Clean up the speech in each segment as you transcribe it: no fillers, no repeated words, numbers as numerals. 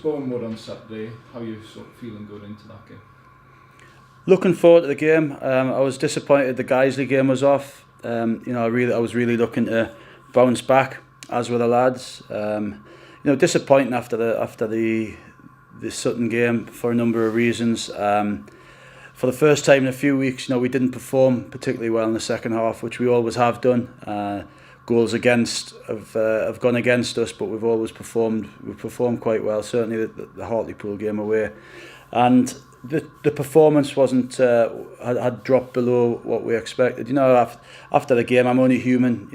Boreham Wood on Saturday. How are you sort of feeling going into that game? Looking forward to the game. I was disappointed the Guiseley game was off. I was really looking to bounce back, as were the lads. Disappointing after the Sutton game for a number of reasons. For the first time in a few weeks, we didn't perform particularly well in the second half, which we always have done. Goals against have gone against us, but we've always performed. We've performed quite well. Certainly the Hartlepool game away, and the performance wasn't had dropped below what we expected. After the game, I'm only human.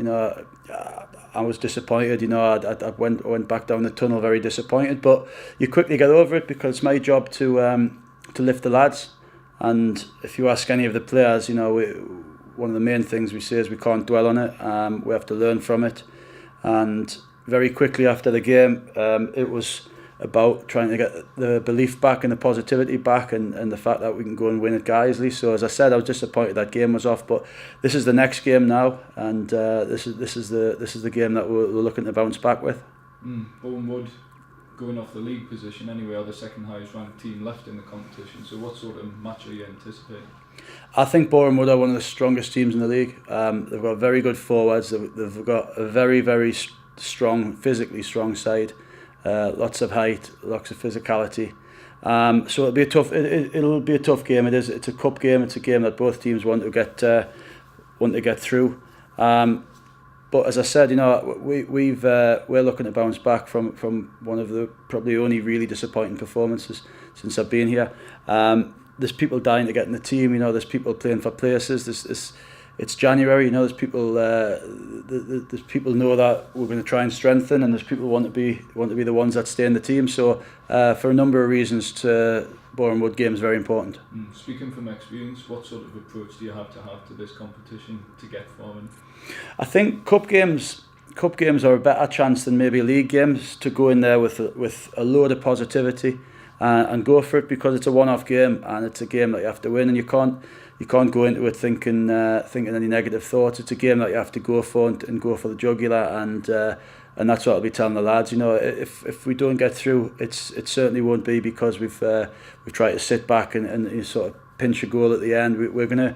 I was disappointed. I went back down the tunnel very disappointed, but you quickly get over it because it's my job to lift the lads. And if you ask any of the players, one of the main things we say is we can't dwell on it. We have to learn from it. And very quickly after the game, it was about trying to get the belief back and the positivity back, and the fact that we can go and win at Guiseley. So as I said, I was disappointed that game was off, but this is the next game now, and this is the game that we're looking to bounce back with. Boreham Wood going off the league position anyway, are the second highest ranked team left in the competition. So what sort of match are you anticipating? I think Boreham Wood are one of the strongest teams in the league. They've got very good forwards. They've got a very, very strong, physically strong side. Lots of height, lots of physicality. So it'll be a tough. It'll be a tough game. It is. It's a cup game. It's a game that both teams want to get through. But as I said, we're looking to bounce back from one of the probably only really disappointing performances since I've been here. There's people dying to get in the team. There's people playing for places. It's January. There's people. There's people know that we're going to try and strengthen, and there's people who want to be the ones that stay in the team. So for a number of reasons, Boreham Wood game is very important. Speaking from experience, what sort of approach do you have to this competition to get forward? I think cup games are a better chance than maybe league games to go in there with a load of positivity and go for it, because it's a one-off game and it's a game that you have to win, and you can't go into it thinking any negative thoughts. It's a game that you have to go for and go for the jugular, and that's what I'll be telling the lads. If we don't get through, it certainly won't be because we've tried to sit back and sort of pinch a goal at the end. We're gonna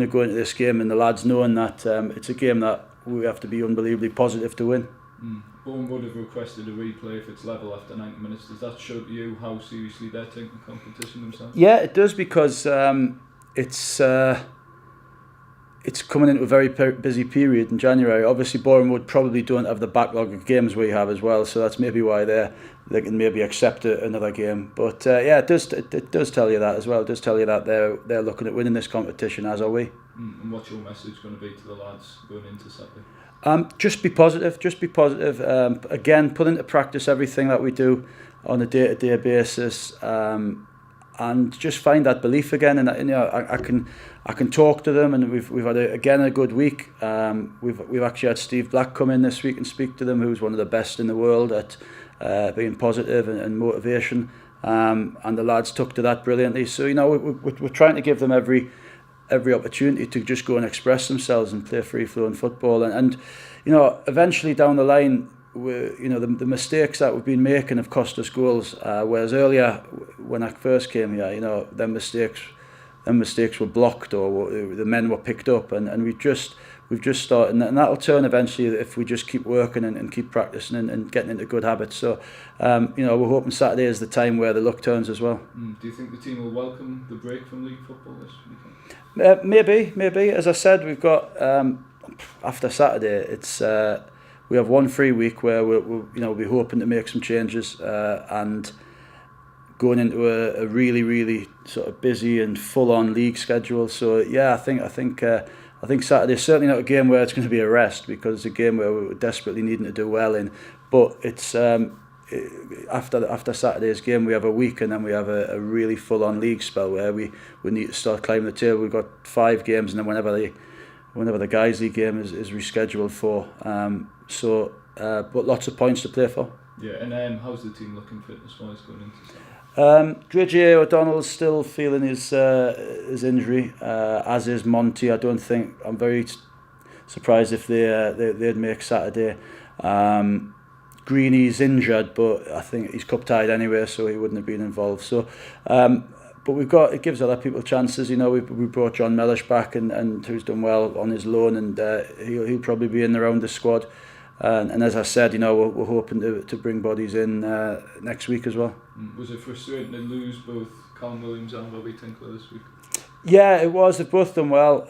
go into this game, and the lads knowing that it's a game that we have to be unbelievably positive to win. Boreham Wood have requested a replay if it's level after 90 minutes. Does that show to you how seriously they're taking the competition themselves? Yeah, it does, because it's coming into a very busy period in January. Obviously, Boreham Wood probably don't have the backlog of games we have as well, so that's maybe why they can maybe accept another game. But it does tell you that as well. It does tell you that they're looking at winning this competition, as are we. And what's your message going to be to the lads going into Saturday? Just be positive. Just be positive. Again, put into practice everything that we do on a day-to-day basis. And just find that belief again, and I can talk to them, and we've had a good week. We've actually had Steve Black come in this week and speak to them, who's one of the best in the world at being positive and motivation, and the lads took to that brilliantly. So we're trying to give them every opportunity to just go and express themselves and play free flowing football, and eventually down the line, the mistakes that we've been making have cost us goals. Whereas earlier, when I first came here, them mistakes were blocked, or the men were picked up, and we've just started, and that'll turn eventually if we just keep working and keep practicing and getting into good habits. So, we're hoping Saturday is the time where the luck turns as well. Do you think the team will welcome the break from league football this weekend? Maybe. As I said, we've got after Saturday, it's. We have one free week where we'll be hoping to make some changes and going into a really, really sort of busy and full-on league schedule. So yeah, I think Saturday is certainly not a game where it's going to be a rest, because it's a game where we're desperately needing to do well in. But it's after Saturday's game, we have a week, and then we have a really full-on league spell where we need to start climbing the table. We've got 5 games, and then whenever the Guiseley game is rescheduled for. But lots of points to play for. Yeah, and how's the team looking fitness-wise going into Saturday? J. O'Donnell's still feeling his injury, as is Monty. I'm very surprised if they'd make Saturday. Greeny's injured, but I think he's cup tied anyway, so he wouldn't have been involved. So, but it gives other people chances. You know, we brought John Mellish back, and who's done well on his loan, and he'll probably be in around the squad. And as I said, you know, we're hoping to bring bodies in next week as well. Was it frustrating to lose both Callum Williams and Robbie Tinkler this week? Yeah, it was. They've both done well.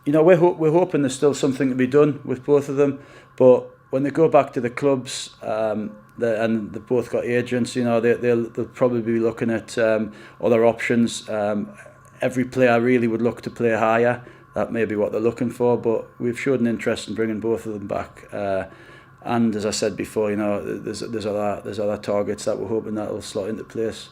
You know, we're hoping there's still something to be done with both of them, but when they go back to the clubs, and they've both got agents, you know, they'll probably be looking at other options. Every player really would look to play higher. That may be what they're looking for, but we've showed an interest in bringing both of them back. And as I said before, you know, there's other targets that we're hoping that will slot into place.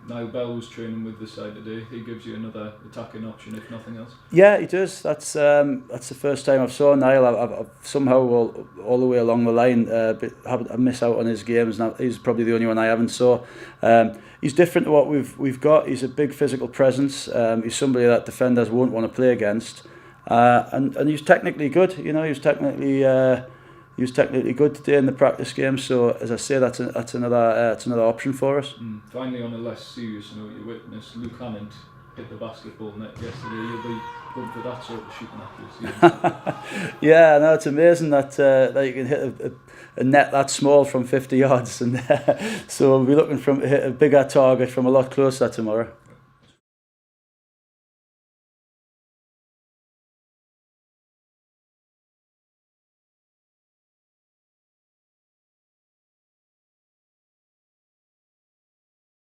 Niall Bell was training with the side today. He gives you another attacking option, if nothing else. Yeah, he does. That's the first time I've saw Niall. I've somehow all the way along the line I miss out on his games. Now he's probably the only one I haven't saw. He's different to what we've got. He's a big physical presence. He's somebody that defenders won't want to play against. And he's technically good. You know, he was technically good today in the practice game. So as I say, that's another option for us. Finally, on a less serious note, you witnessed Luke Hammond hit the basketball net yesterday. You'll be good for that sort of shooting accuracy. Yeah, no, it's amazing that you can hit a net that small from 50 yards, and so we'll be looking to hit a bigger target from a lot closer tomorrow.